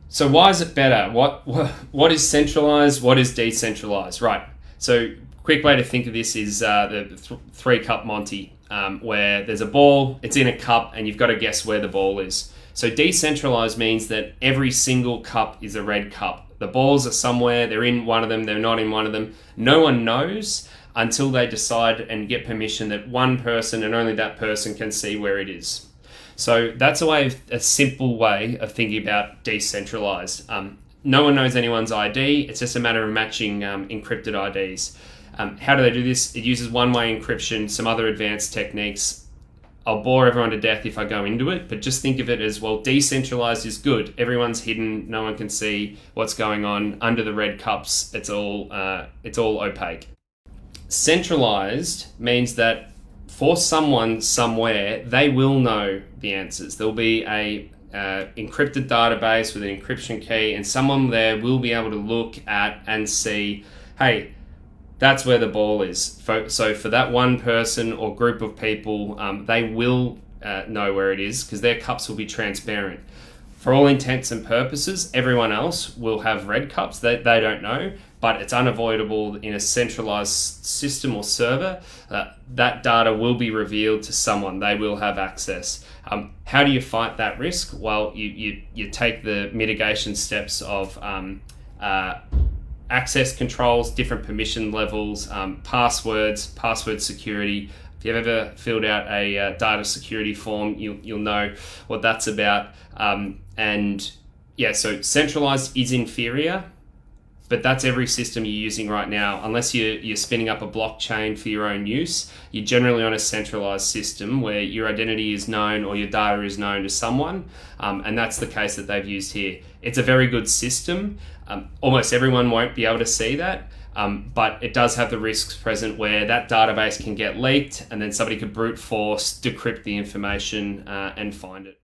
So why is it better? What is centralized? What is decentralized? Right. So quick way to think of this is the three cup Monty, where there's a ball, it's in a cup, and you've got to guess where the ball is. So decentralized means that every single cup is a red cup. The balls are somewhere, they're in one of them, they're not in one of them. No one knows until they decide and get permission that one person and only that person can see where it is. So that's a simple way of thinking about decentralized. No one knows anyone's ID. It's just a matter of matching encrypted IDs. How do they do this? It uses one-way encryption, some other advanced techniques. I'll bore everyone to death if I go into it, but just think of it as, well, decentralized is good. Everyone's hidden. No one can see what's going on under the red cups. It's all opaque. Centralized means that for someone somewhere, they will know the answers. There'll be a encrypted database with an encryption key, and someone there will be able to look at and see, hey, that's where the ball is. So for that one person or group of people, they will know where it is because their cups will be transparent. For all intents and purposes, everyone else will have red cups. They don't know, but it's unavoidable in a centralized system or server. That data will be revealed to someone. They will have access. How do you fight that risk? Well, you take the mitigation steps of access controls, different permission levels, passwords, password security. If you've ever filled out a data security form, you'll know what that's about. So centralized is inferior, but that's every system you're using right now. Unless you're spinning up a blockchain for your own use, you're generally on a centralized system where your identity is known or your data is known to someone, and that's the case that they've used here. It's a very good system. Almost everyone won't be able to see that, but it does have the risks present where that database can get leaked and then somebody could brute force decrypt the information and find it.